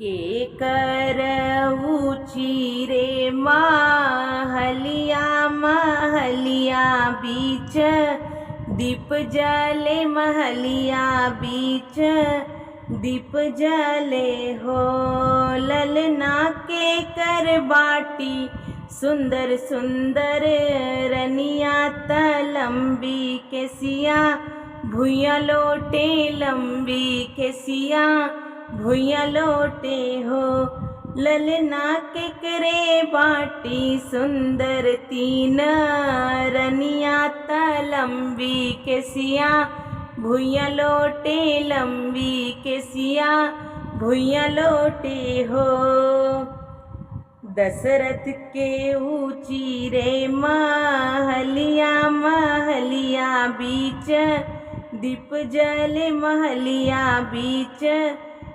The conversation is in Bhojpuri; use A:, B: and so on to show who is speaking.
A: के कर ऊँची रे महलिया महलिया बीच दीप जले महलिया बीच दीप जले हो। ललना के कर बाटी सुंदर सुंदर रनिया तलम्बी केसिया भुइया लोटे लंबी केसिया भुइया लोटे हो। ललना के करे बाटी सुंदर तीन रनिया तलम्बी केसिया भुइया लोटे लंबी केसिया भुइया लोटे हो। दशरथ के ऊँची रे महलिया महलिया बीच दीप जले महलिया बीच